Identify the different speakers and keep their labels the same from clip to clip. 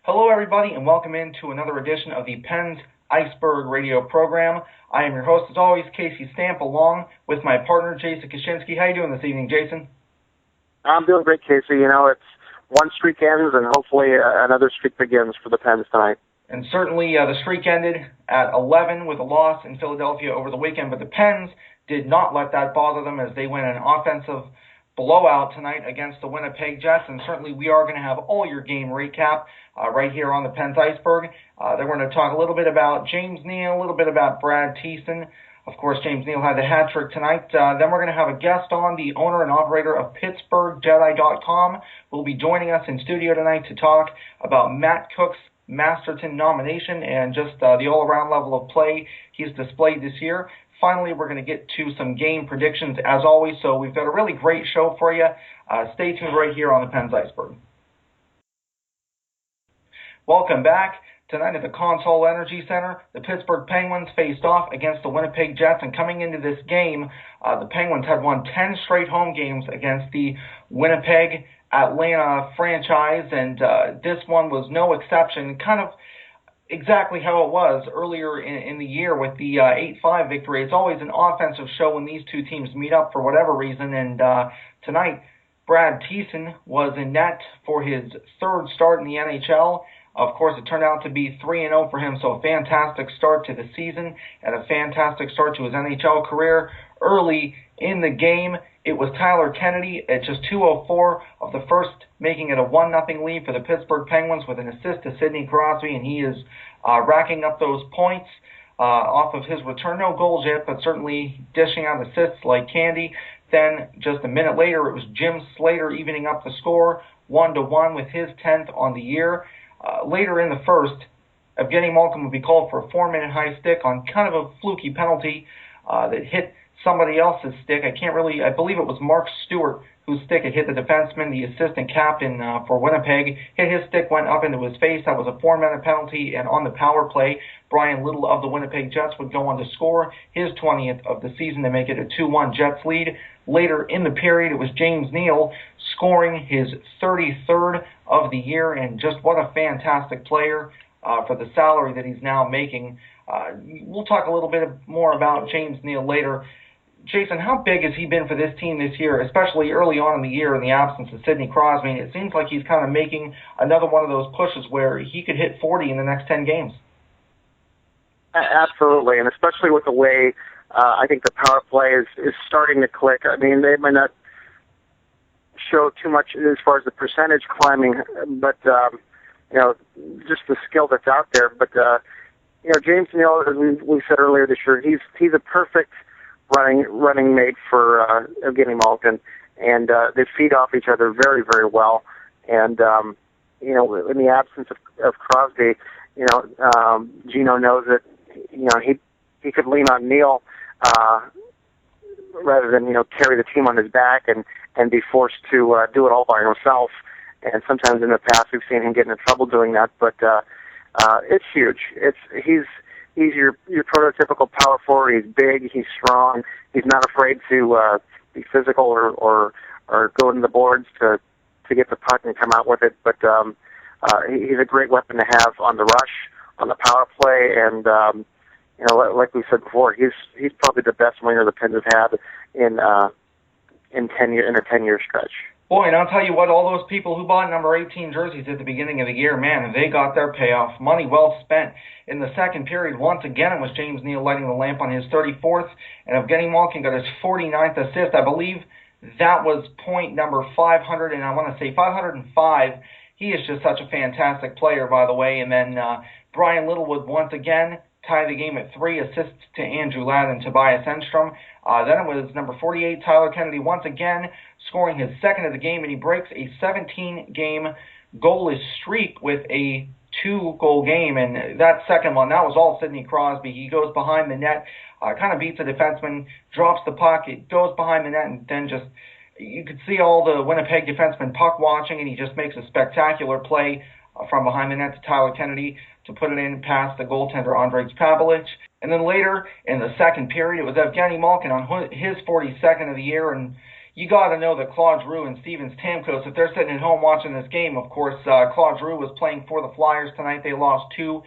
Speaker 1: Hello, everybody, and welcome into another edition of the Penn's Iceberg radio program. I am your host, as always, Casey Stamp, along with my partner, Jason Kaczynski. How you doing this evening, Jason?
Speaker 2: I'm doing great, Casey. You know, it's one streak ends, and hopefully another streak begins for the Pens tonight.
Speaker 1: And certainly the streak ended at 11 with a loss in Philadelphia over the weekend, but the Pens did not let that bother them as they win an offensive blowout tonight against the Winnipeg Jets, and certainly we are going to have all your game recap right here on the Pens Iceberg. Then we're going to talk a little bit about James Neal, a little bit about Brad Thiessen. Of course, James Neal had the hat trick tonight. Then we're going to have a guest on, the owner and operator of PittsburghJedi.com. Will be joining us in studio tonight to talk about Matt Cook's Masterton nomination and just the all-around level of play he's displayed this year. Finally, we're going to get to some game predictions as always, so we've got a really great show for you. Stay tuned right here on the Pens Iceberg. Welcome back. Tonight at the Consol Energy Center, the Pittsburgh Penguins faced off against the Winnipeg Jets, and coming into this game, the Penguins had won 10 straight home games against the Winnipeg Atlanta franchise, and this one was no exception, kind of exactly how it was earlier in the year with the 8-5 victory. It's always an offensive show when these two teams meet up for whatever reason, and tonight Brad Thiessen was in net for his third start in the NHL. Of course, it turned out to be 3-0 for him, so a fantastic start to the season and a fantastic start to his NHL career. Early in the game, it was Tyler Kennedy at just 2:04 of the first, making it a 1-0 lead for the Pittsburgh Penguins with an assist to Sidney Crosby, and he is racking up those points off of his return. No goals yet, but certainly dishing out assists like candy. Then, just a minute later, it was Jim Slater evening up the score, 1-1 with his 10th on the year. Later in the first, Evgeny Malkin would be called for a 4-minute high stick on kind of a fluky penalty that hit somebody else's stick. I believe it was Mark Stewart whose stick had hit the defenseman, the assistant captain for Winnipeg. Hit his stick, went up into his face. That was a 4-minute penalty, and on the power play, Brian Little of the Winnipeg Jets would go on to score his 20th of the season to make it a 2-1 Jets lead. Later in the period, it was James Neal scoring his 33rd of the year, and just what a fantastic player for the salary that he's now making. We'll talk a little bit more about James Neal later. Jason, how big has he been for this team this year, especially early on in the year in the absence of Sidney Crosby? And it seems like he's kind of making another one of those pushes where he could hit 40 in the next 10 games.
Speaker 2: Absolutely, and especially with the way I think the power play is starting to click. I mean, they might not show too much as far as the percentage climbing, but just the skill that's out there. But James Neal, as we said earlier this year, he's a perfect running mate for Evgeny Malkin, and they feed off each other very, very well. And in the absence of Crosby, Gino knows that he could lean on Neal rather than carry the team on his back and be forced to do it all by himself. And sometimes in the past we've seen him get into trouble doing that, but it's huge. He's your prototypical power forward. He's big, he's strong, he's not afraid to be physical or go into the boards to get the puck and come out with it. But he's a great weapon to have on the rush, on the power play, and like we said before, he's probably the best winger the Pens have had in a 10-year stretch.
Speaker 1: Boy, and I'll tell you what, all those people who bought number 18 jerseys at the beginning of the year, man, they got their payoff. Money well spent. In the second period, once again, it was James Neal lighting the lamp on his 34th, and Evgeny Malkin got his 49th assist. I believe that was point number 500, and I want to say 505. He is just such a fantastic player, by the way. And then Brian Little would once again tie the game at 3 assists to Andrew Ladd and Tobias Enstrom. Then it was number 48, Tyler Kennedy, once again scoring his second of the game, and he breaks a 17-game goalless streak with a 2-goal game. And that second one, that was all Sidney Crosby. He goes behind the net, kind of beats a defenseman, drops the puck, it goes behind the net, and then just, you could see all the Winnipeg defensemen puck watching, and he just makes a spectacular play from behind the net to Tyler Kennedy to put it in past the goaltender Andrej Pavelich. And then later in the second period, it was Evgeny Malkin on his 42nd of the year, and you got to know that Claude Giroux and Steven Stamkos, if they're sitting at home watching this game, of course, Claude Giroux was playing for the Flyers tonight. They lost 2-1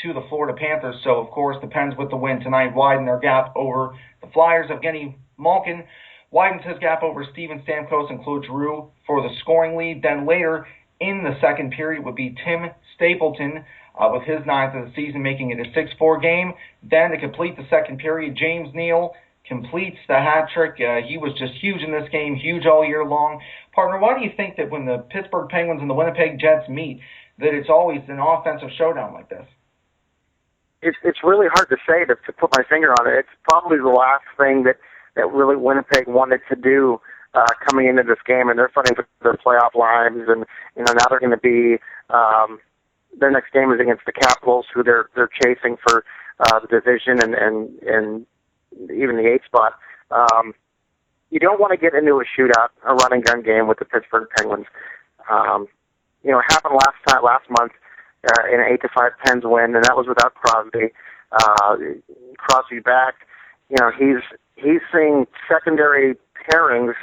Speaker 1: to the Florida Panthers. So, of course, the Pens with the win tonight widen their gap over the Flyers. Evgeny Malkin widens his gap over Steven Stamkos and Claude Giroux for the scoring lead. Then later in the second period would be Tim Stapleton with his 9th of the season, making it a 6-4 game. Then to complete the second period, James Neal completes the hat trick. He was just huge in this game, huge all year long. Partner, why do you think that when the Pittsburgh Penguins and the Winnipeg Jets meet, that it's always an offensive showdown like this?
Speaker 2: It's really hard to say, to put my finger on it. It's probably the last thing that really Winnipeg wanted to do coming into this game, and they're fighting for their playoff lives, and now they're going to be their next game is against the Capitals, who they're chasing for the division and even the 8th spot. You don't want to get into a shootout, a run and gun game with the Pittsburgh Penguins. It happened last month in an 8-5 Pens win, and that was without Crosby. Crosby back. He's seeing secondary pairings.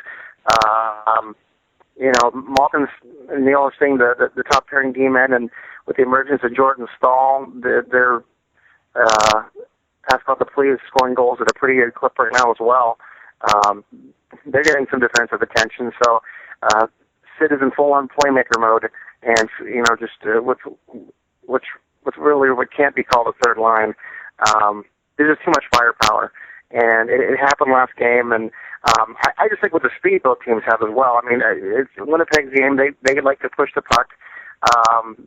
Speaker 2: Malkin and Neal are seeing the top pairing D-men, and with the emergence of Jordan Staal, they're Pascal Dupuis is scoring goals at a pretty good clip right now as well. They're getting some defensive attention, so Sid is in full-on playmaker mode, and what can't be called a third line. There's just too much firepower, and it happened last game, and I just think with the speed both teams have as well. I mean, it's Winnipeg's game. They like to push the puck.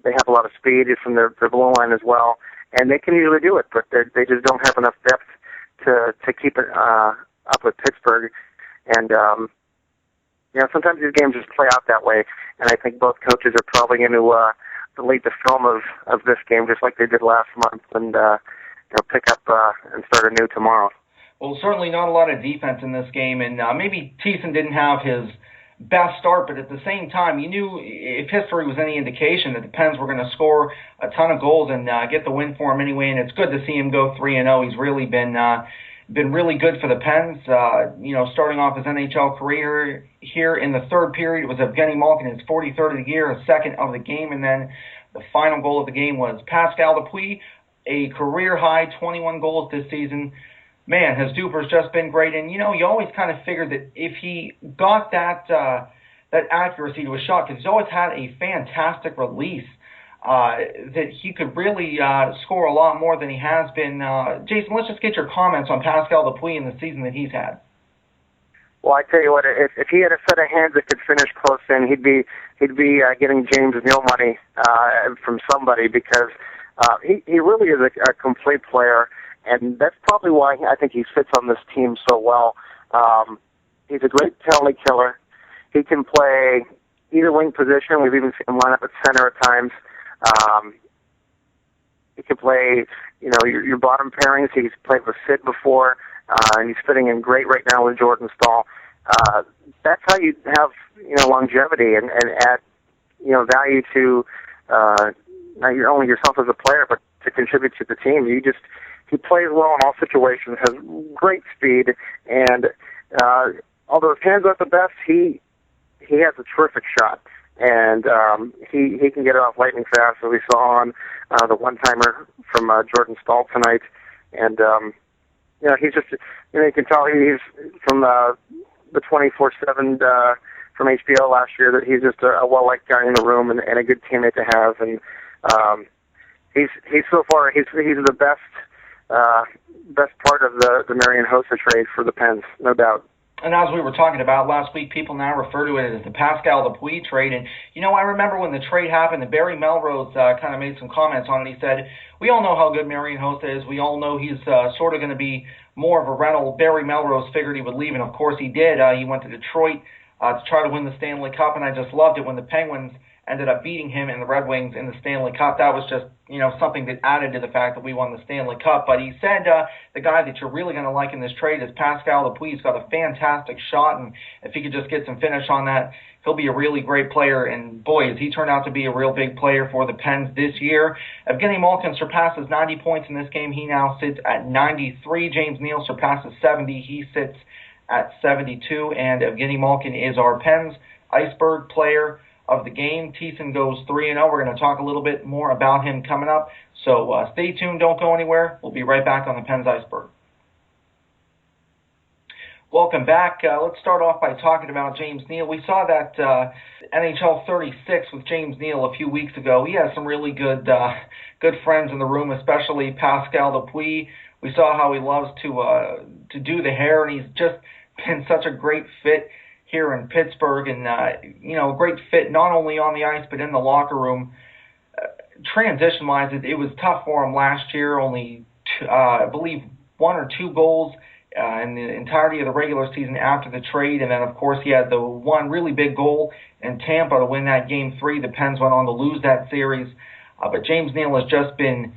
Speaker 2: They have a lot of speed from their blue line as well, and they can usually do it, but they just don't have enough depth to keep it up with Pittsburgh. And sometimes these games just play out that way, and I think both coaches are probably going to delete the film of this game just like they did last month, and pick up and start anew tomorrow.
Speaker 1: Well, certainly not a lot of defense in this game, and maybe Thiessen didn't have his best start, but at the same time, you knew if history was any indication that the Pens were going to score a ton of goals and get the win for him anyway, and it's good to see him go 3-0. He's really been really good for the Pens. Starting off his NHL career here in the third period, it was Evgeny Malkin, his 43rd of the year, his second of the game, and then the final goal of the game was Pascal Dupuis, a career-high 21 goals this season. Man, his duper's just been great, and you always kind of figured that if he got that accuracy to his shot, because he's always had a fantastic release, that he could really score a lot more than he has been. Jason, let's just get your comments on Pascal Dupuis in the season that he's had.
Speaker 2: Well, I tell you what, if he had a set of hands that could finish close in, he'd be getting James Neal money from somebody, because he really is a complete player. And that's probably why I think he fits on this team so well. He's a great penalty killer. He can play either wing position. We've even seen him line up at center at times. He can play, your bottom pairings. He's played with Sid before, and he's fitting in great right now with Jordan Staal. That's how you have, longevity and add, value to not only yourself as a player, but to contribute to the team. He plays well in all situations, has great speed, and although his hands aren't the best, he has a terrific shot, and he can get it off lightning fast, as we saw on the one-timer from Jordan Staal tonight. And he's just, you can tell he's from the 24/7 from HBO last year, that he's just a well-liked guy in the room and a good teammate to have. And he's so far he's the best part of the Marian Hossa trade for the Pens, no doubt.
Speaker 1: And as we were talking about last week, people now refer to it as the Pascal Dupuis trade. And, I remember when the trade happened, and Barry Melrose kind of made some comments on it. He said, we all know how good Marian Hossa is. We all know he's sort of going to be more of a rental. Barry Melrose figured he would leave, and of course he did. He went to Detroit to try to win the Stanley Cup, and I just loved it when the Penguins ended up beating him and the Red Wings in the Stanley Cup. That was just, something that added to the fact that we won the Stanley Cup. But he said the guy that you're really going to like in this trade is Pascal Dupuis. He's got a fantastic shot, and if he could just get some finish on that, he'll be a really great player. And boy, has he turned out to be a real big player for the Pens this year. Evgeny Malkin surpasses 90 points in this game. He now sits at 93. James Neal surpasses 70. He sits at 72, and Evgeny Malkin is our Pens Iceberg player of the game. Thiessen goes 3-0. We're going to talk a little bit more about him coming up. So stay tuned. Don't go anywhere. We'll be right back on the Pens Iceberg. Welcome back. Let's start off by talking about James Neal. We saw that NHL 36 with James Neal a few weeks ago. He has some really good friends in the room, especially Pascal Dupuis. We saw how he loves to do the hair, and he's just been such a great fit here in Pittsburgh, and great fit not only on the ice but in the locker room. Transition-wise, it was tough for him last year. Only I believe 1 or 2 goals in the entirety of the regular season after the trade, and then of course he had the one really big goal in Tampa to win that Game 3. The Pens went on to lose that series, but James Neal has just been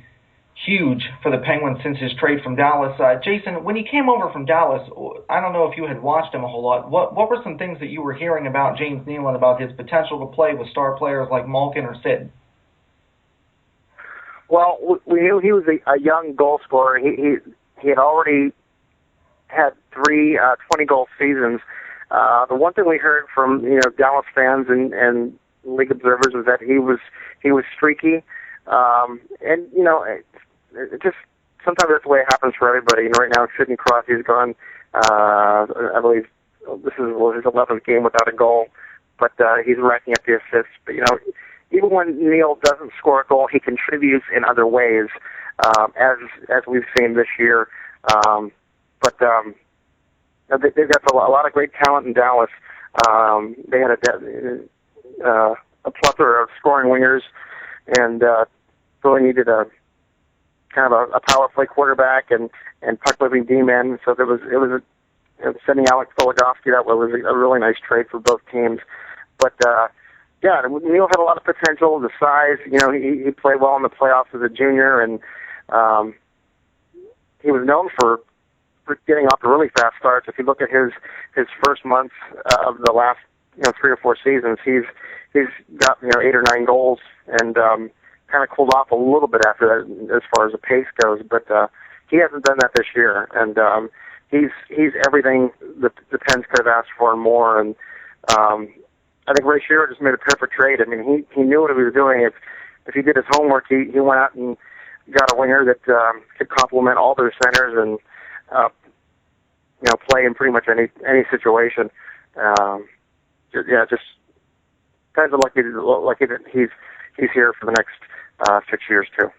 Speaker 1: huge for the Penguins since his trade from Dallas. Jason, when he came over from Dallas, I don't know if you had watched him a whole lot. What were some things that you were hearing about James Neal and about his potential to play with star players like Malkin or Sid?
Speaker 2: Well, we knew he was a young goal scorer. He had already had 3 20-goal seasons. The one thing we heard from Dallas fans and league observers was that he was streaky, and it just sometimes that's the way it happens for everybody. Right now Sidney Crosby's gone. I believe this is his 11th game without a goal, but he's racking up the assists. But even when Neal doesn't score a goal, he contributes in other ways, as we've seen this year. But they've got a lot of great talent in Dallas. They had a plethora of scoring wingers, and really needed a kind of a power play quarterback and puck living D-men. So it was sending Alex Goligoski. That was a really nice trade for both teams. But Neal had a lot of potential. The size, he played well in the playoffs as a junior, and he was known for getting off to really fast starts. If you look at his first months of the last 3 or 4 seasons, he's got 8 or 9 goals, and kind of cooled off a little bit after that as far as the pace goes. But he hasn't done that this year, and he's everything the Pens could have asked for and more. And I think Ray Shero just made a perfect trade. I mean, he knew what he was doing. If he did his homework, he went out and got a winger that could complement all their centers and play in pretty much any situation. Just kind of lucky that he's here for the next 6 years too.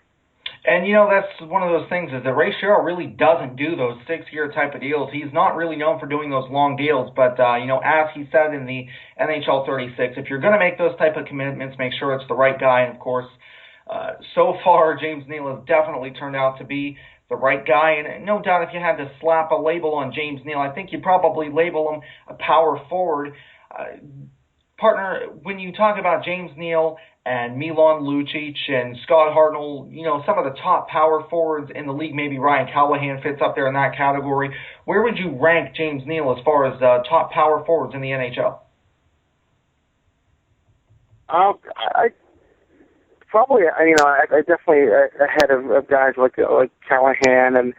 Speaker 2: And
Speaker 1: that's one of those things is that Ray Shero really doesn't do those 6-year type of deals. He's not really known for doing those long deals, but as he said in the NHL 36, if you're going to make those type of commitments, make sure it's the right guy. And of course, so far James Neal has definitely turned out to be the right guy, and no doubt if you had to slap a label on James Neal, I think you'd probably label him a power forward. Partner, when you talk about James Neal and Milan Lucic and Scott Hartnell, some of the top power forwards in the league, maybe Ryan Callahan fits up there in that category. Where would you rank James Neal as far as top power forwards in the NHL?
Speaker 2: I definitely ahead of guys like Callahan, and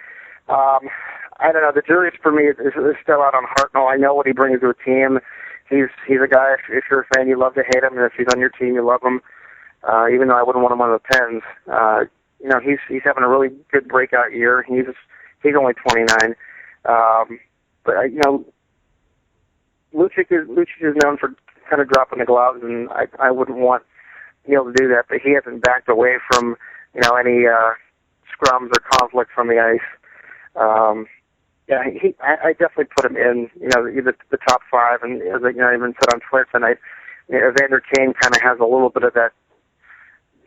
Speaker 2: I don't know. The jury for me is still out on Hartnell. I know what he brings to a team. He's a guy. If you're a fan, you love to hate him, and if he's on your team, you love him. Even though I wouldn't want him on the Pens, he's having a really good breakout year. He's only 29, but Lucic is known for kind of dropping the gloves, and I wouldn't want Neal to do that, but he hasn't backed away from any scrums or conflicts on the ice. I definitely put him in the top 5, and as I even said on Twitter tonight, Evander Kane kind of has a little bit of that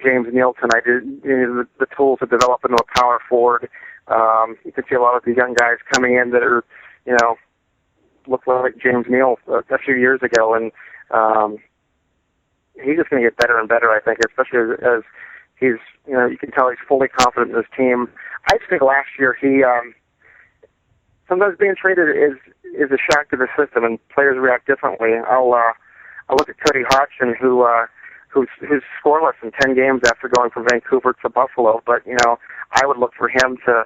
Speaker 2: James Neal tonight. The tools to develop into a power forward. You can see a lot of these young guys coming in that are look like James Neal a few years ago, and he's just going to get better and better, I think, especially as he's, you can tell he's fully confident in his team. I just think last year he, sometimes being traded is a shock to the system, and players react differently. I'll look at Cody Hodgson, who's scoreless in 10 games after going from Vancouver to Buffalo, but, I would look for him to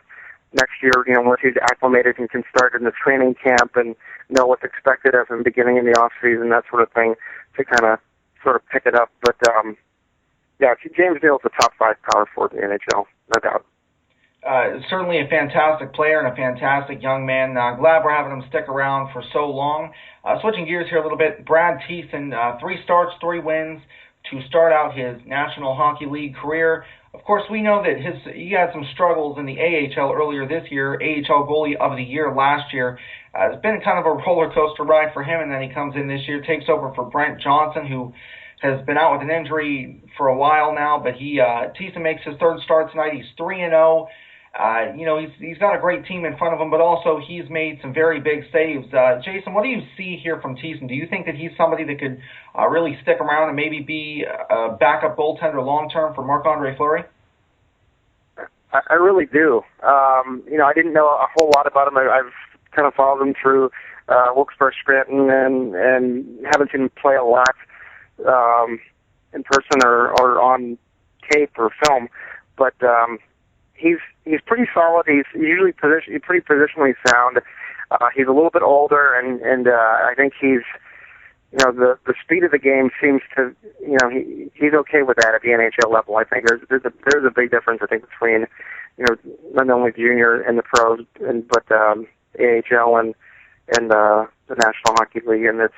Speaker 2: next year, once he's acclimated and can start in the training camp and know what's expected of him beginning in the off season, that sort of thing, to kind of sort of pick it up. But yeah, James Neal's a top 5 power forward in the NHL, no doubt.
Speaker 1: Certainly a fantastic player and a fantastic young man. Glad we're having him stick around for so long. Switching gears here a little bit, Brad Thiessen, 3 starts, 3 wins to start out his National Hockey League career. Of course, we know that he had some struggles in the AHL earlier this year, AHL Goalie of the Year last year. It's been kind of a roller coaster ride for him, and then he comes in this year, takes over for Brent Johnson, who has been out with an injury for a while now, but Thiessen makes his 3rd start tonight. He's 3-0. He's got a great team in front of him, but also he's made some very big saves. Jason, what do you see here from Thiessen? Do you think that he's somebody that could really stick around and maybe be a backup goaltender long-term for Marc-Andre Fleury?
Speaker 2: I really do. I didn't know a whole lot about him. I've kind of followed him through Wilkes-Barre Scranton and haven't seen him play a lot in person or on tape or film, but he's pretty solid. He's usually pretty positionally sound. He's a little bit older, and I think he's the speed of the game seems to he's okay with that at the NHL level. I think there's a big difference, I think, between not only junior and the pros but AHL and the National Hockey League, and it's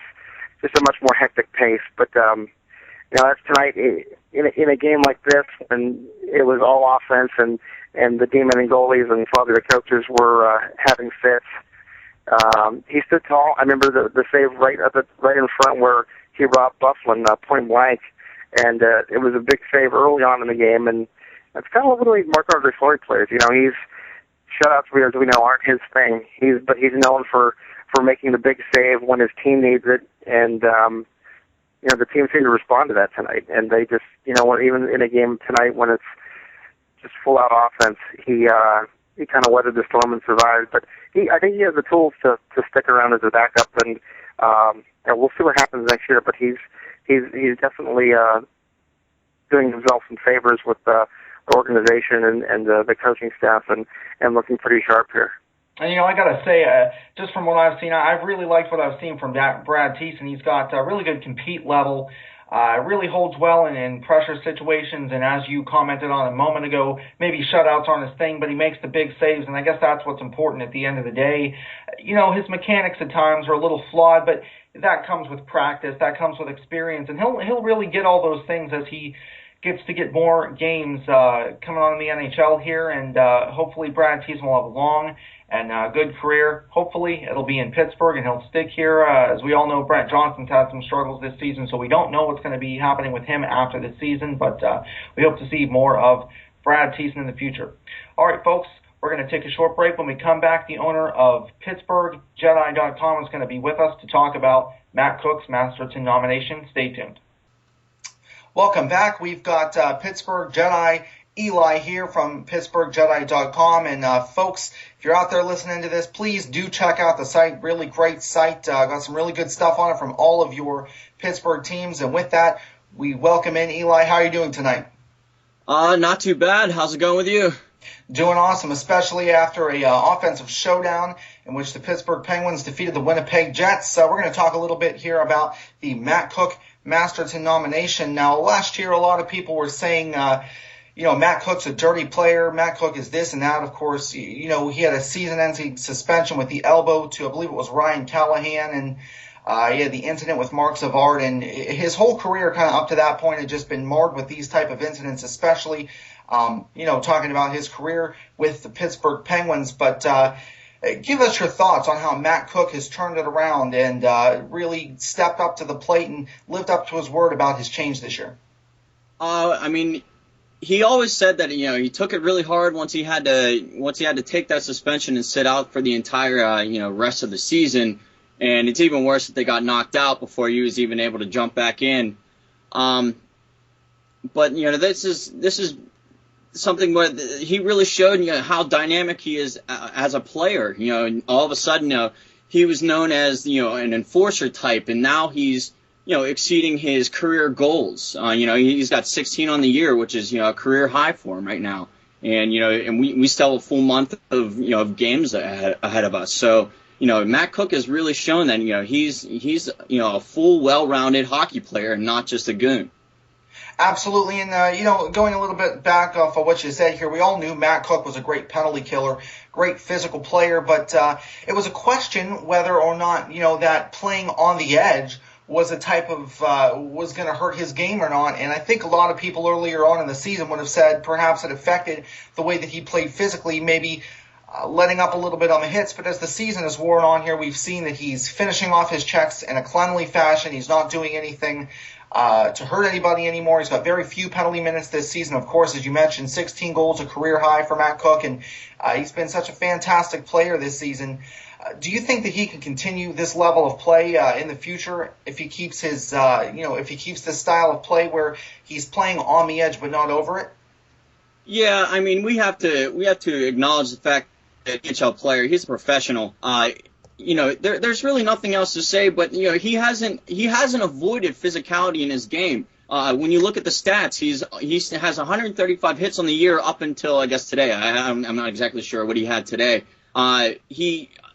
Speaker 2: just a much more hectic pace. But that's tonight in a game like this, when it was all offense and the demon and goalies and probably the coaches were having fits. He stood tall. I remember the save right in front where he robbed Bufflin point blank, and it was a big save early on in the game. And it's kind of what the way Marc-Andre Fleury plays. He's shutouts, as we know, aren't his thing. But he's known for making the big save when his team needs it, and the team seemed to respond to that tonight. And they just, even in a game tonight when it's just full-out offense, he kind of weathered the storm and survived. But I think he has the tools to stick around as a backup, and we'll see what happens next year. But he's definitely doing himself some favors with the organization and the coaching staff, and looking pretty sharp here.
Speaker 1: And, I got to say, just from what I've seen, I've really liked what I've seen from Brad Thiessen. He's got a really good compete level. Really holds well in pressure situations, and as you commented on a moment ago, maybe shutouts aren't his thing, but he makes the big saves, and I guess that's what's important at the end of the day. His mechanics at times are a little flawed, but that comes with practice, that comes with experience, and he'll really get all those things as he gets to get more games coming on in the NHL here, and hopefully Brad Thiessen will have a long and good career. Hopefully it'll be in Pittsburgh and he'll stick here. As we all know, Brent Johnson's had some struggles this season, so we don't know what's going to be happening with him after this season, but we hope to see more of Brad Thiessen in the future. All right, folks, we're going to take a short break. When we come back, the owner of PittsburghJedi.com is going to be with us to talk about Matt Cook's Masterton nomination. Stay tuned. Welcome back. We've got Pittsburgh Jedi Eli here from PittsburghJedi.com. And folks, if you're out there listening to this, please do check out the site. Really great site. Got some really good stuff on it from all of your Pittsburgh teams. And with that, we welcome in Eli. How are you doing tonight?
Speaker 3: Not too bad. How's it going with you?
Speaker 1: Doing awesome, especially after a offensive showdown in which the Pittsburgh Penguins defeated the Winnipeg Jets. We're going to talk a little bit here about the Matt Cook Masterton nomination. Now, last year, a lot of people were saying, Matt Cook's a dirty player. Matt Cook is this and that. Of course, he had a season-ending suspension with the elbow to, I believe it was Ryan Callahan, and he had the incident with Mark Savard, and his whole career kind of up to that point had just been marred with these type of incidents, especially, talking about his career with the Pittsburgh Penguins. But give us your thoughts on how Matt Cook has turned it around and really stepped up to the plate and lived up to his word about his change this year.
Speaker 3: He always said that he took it really hard once he had to take that suspension and sit out for the entire rest of the season, and it's even worse that they got knocked out before he was even able to jump back in. But this is something where he really showed how dynamic he is as a player. And all of a sudden he was known as an enforcer type, and now he's exceeding his career goals. He's got 16 on the year, which is a career high for him right now. And, and we still have a full month of games ahead of us. So, Matt Cook has really shown that, he's a full, well-rounded hockey player and not just a goon.
Speaker 1: Absolutely, and going a little bit back off of what you said here, we all knew Matt Cook was a great penalty killer, great physical player, but it was a question whether or not, that playing on the edge was a type of, was going to hurt his game or not. And I think a lot of people earlier on in the season would have said perhaps it affected the way that he played physically, maybe letting up a little bit on the hits. But as the season has worn on here, we've seen that he's finishing off his checks in a cleanly fashion. He's not doing anything to hurt anybody anymore. He's got very few penalty minutes this season. Of course, as you mentioned, 16 goals, a career high for Matt Cook, and he's been such a fantastic player this season. Do you think that he can continue this level of play in the future if he keeps his, if he keeps this style of play where he's playing on the edge but not over it?
Speaker 3: Yeah, I mean, we have to acknowledge the fact that NHL player, he's a professional. There's really nothing else to say, but he hasn't avoided physicality in his game. When you look at the stats, he has 135 hits on the year up until I guess today. I'm not exactly sure what he had today.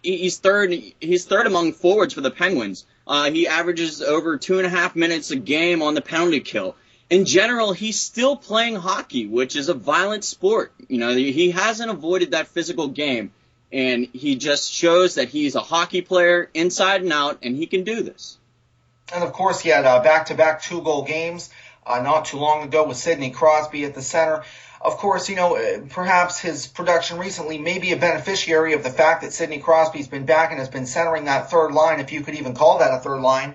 Speaker 3: He's third among forwards for the Penguins. He averages over 2.5 minutes a game on the penalty kill. In general, he's still playing hockey, which is a violent sport. He hasn't avoided that physical game, and he just shows that he's a hockey player inside and out, and he can do this.
Speaker 1: And of course, he had back-to-back 2-goal games not too long ago with Sidney Crosby at the center. Of course, perhaps his production recently may be a beneficiary of the fact that Sidney Crosby's been back and has been centering that third line, if you could even call that a third line.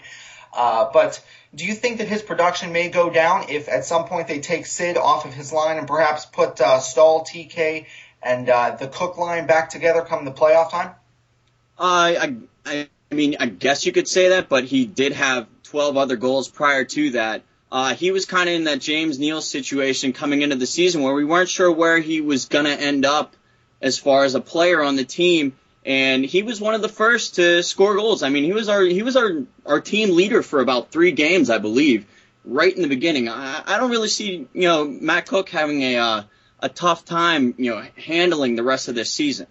Speaker 1: But do you think that his production may go down if at some point they take Sid off of his line and perhaps put Stahl, TK, and the Cook line back together come the playoff time?
Speaker 3: I mean, I guess you could say that, but he did have 12 other goals prior to that. He was kind of in that James Neal situation coming into the season where we weren't sure where he was going to end up as far as a player on the team, and he was one of the first to score goals. I mean, he was our team leader for about 3 games, I believe, right in the beginning. I don't really see Matt Cook having a tough time handling the rest of this season.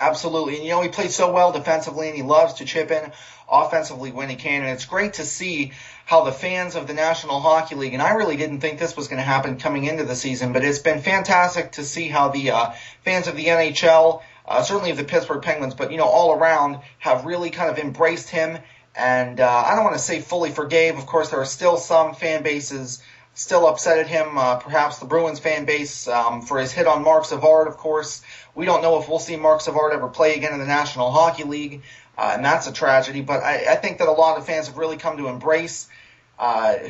Speaker 1: Absolutely. And, he plays so well defensively, and he loves to chip in offensively when he can. And it's great to see how the fans of the National Hockey League, and I really didn't think this was going to happen coming into the season, but it's been fantastic to see how the fans of the NHL, certainly of the Pittsburgh Penguins, but, all around, have really kind of embraced him. And I don't want to say fully forgave. Of course, there are still some fan bases still upset at him, perhaps the Bruins fan base, for his hit on Mark Savard, of course. We don't know if we'll see Mark Savard ever play again in the National Hockey League, and that's a tragedy. But I think that a lot of fans have really come to embrace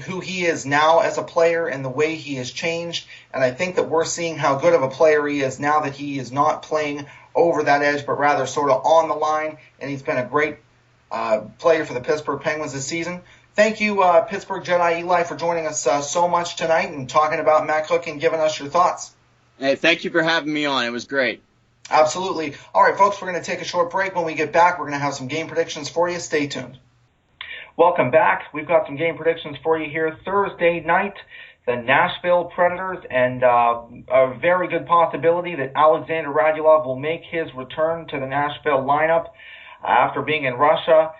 Speaker 1: who he is now as a player and the way he has changed. And I think that we're seeing how good of a player he is now that he is not playing over that edge, but rather sort of on the line. And he's been a great player for the Pittsburgh Penguins this season. Thank you, Pittsburgh Jedi Eli, for joining us so much tonight and talking about Matt Cook and giving us your thoughts.
Speaker 3: Hey, thank you for having me on. It was great.
Speaker 1: Absolutely. All right, folks, we're going to take a short break. When we get back, we're going to have some game predictions for you. Stay tuned. Welcome back. We've got some game predictions for you here. Thursday night, the Nashville Predators, and a very good possibility that Alexander Radulov will make his return to the Nashville lineup after being in Russia.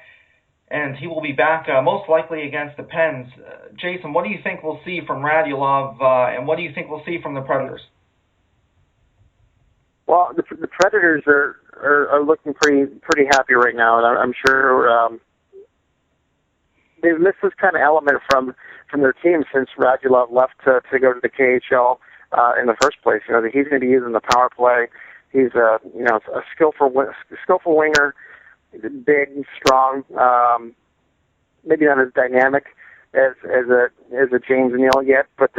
Speaker 1: And he will be back most likely against the Pens. Jason, what do you think we'll see from Radulov, and what do you think we'll see from the Predators?
Speaker 2: Well, the Predators are looking pretty happy right now, and I'm sure they've missed this kind of element from their team since Radulov left to go to the KHL in the first place. He's going to be using the power play. He's a skillful winger. Big, strong, maybe not as dynamic as a James Neal yet, but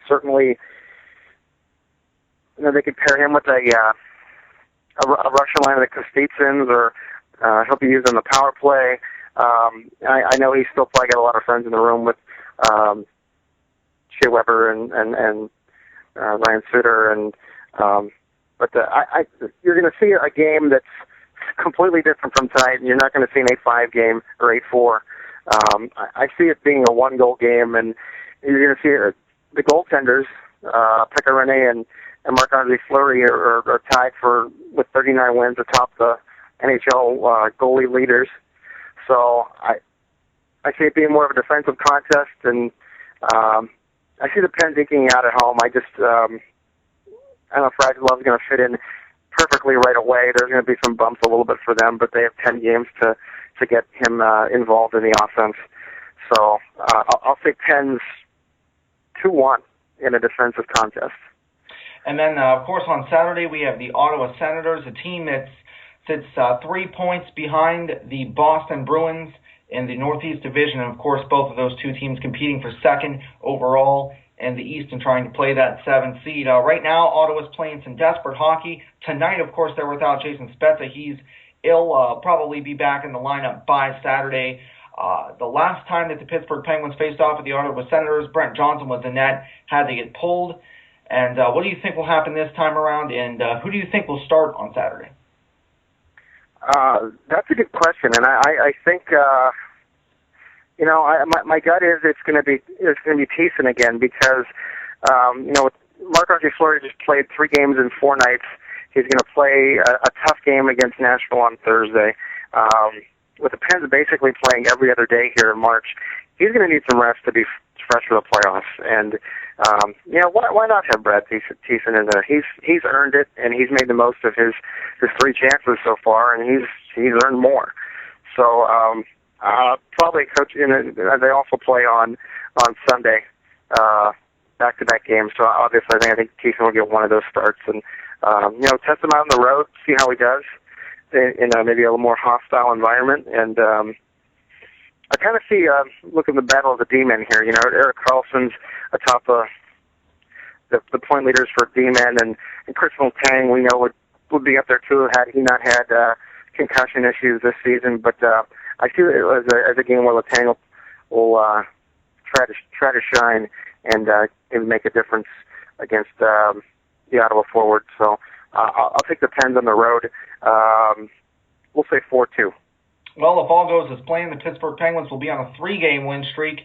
Speaker 2: certainly, they could pair him with a Russian line of the Kostitsins, or he'll be using the power play. I know he's still probably got a lot of friends in the room with Shea Weber and Ryan Suter, but you're going to see a game that's completely different from tonight, and you're not going to see an 8-5 game or 8-4. I see it being a 1-goal game, and you're going to see the goaltenders Pekka and Marc-Andre Fleury are tied with 39 wins atop the NHL goalie leaders. So I see it being more of a defensive contest, and I see the Pens eking out at home. I don't know if Radulov's going to fit in perfectly right away. There's going to be some bumps a little bit for them, but they have 10 games to get him involved in the offense. So I'll say Pens 2-1 in a defensive contest.
Speaker 1: And then, of course, on Saturday we have the Ottawa Senators, a team that sits 3 points behind the Boston Bruins in the Northeast Division. And, of course, both of those two teams competing for second overall in the East and trying to play that 7th seed. Right now, Ottawa's playing some desperate hockey. Tonight, of course, they're without Jason Spezza. He's ill, probably be back in the lineup by Saturday. The last time that the Pittsburgh Penguins faced off with the Ottawa Senators, Brent Johnson was in net, had to get pulled. And what do you think will happen this time around, and who do you think will start on Saturday?
Speaker 2: That's a good question, and I think my gut is it's going to be Thiessen again because Marc-Andre Fleury just played 3 games in 4 nights. He's going to play a tough game against Nashville on Thursday. With the Pens basically playing every other day here in March, he's going to need some rest to be fresh for the playoffs. And why not have Brad Thiessen in there? He's earned it, and he's made the most of his 3 chances so far, and he's earned more. So probably coach. They also play on Sunday, back-to-back games. So obviously, I think Thiessen will get one of those starts, and test him out on the road, see how he does in maybe a little more hostile environment. And I kind of see look at the battle of the D-men here. Erik Karlsson's atop the point leaders for D-men, and Chris Letang we know would be up there too had he not had concussion issues this season. But I see it as a game where Letang will try to shine and make a difference against the Ottawa forward. So I'll take the Pens on the road. We'll say 4-2.
Speaker 1: Well, if all goes as planned, the Pittsburgh Penguins will be on a 3-game win streak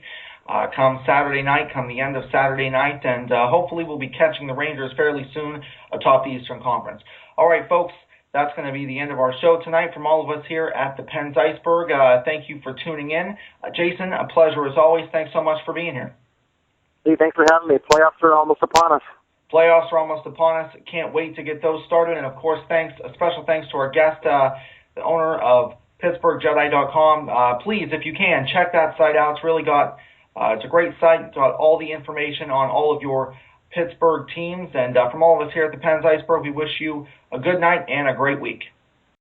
Speaker 1: come Saturday night, come the end of Saturday night, and hopefully we'll be catching the Rangers fairly soon atop the Eastern Conference. All right, folks, that's going to be the end of our show tonight. From all of us here at the Pens Iceberg, thank you for tuning in. Jason, a pleasure as always. Thanks so much for being here.
Speaker 2: Hey, thanks for having me. Playoffs are almost upon us.
Speaker 1: Playoffs are almost upon us. Can't wait to get those started. And, of course, a special thanks to our guest, the owner of PittsburghJedi.com. Please, if you can, check that site out. It's really it's a great site. It's got all the information on all of your Pittsburgh teams. And from all of us here at the Pens Iceberg, we wish you a good night and a great week.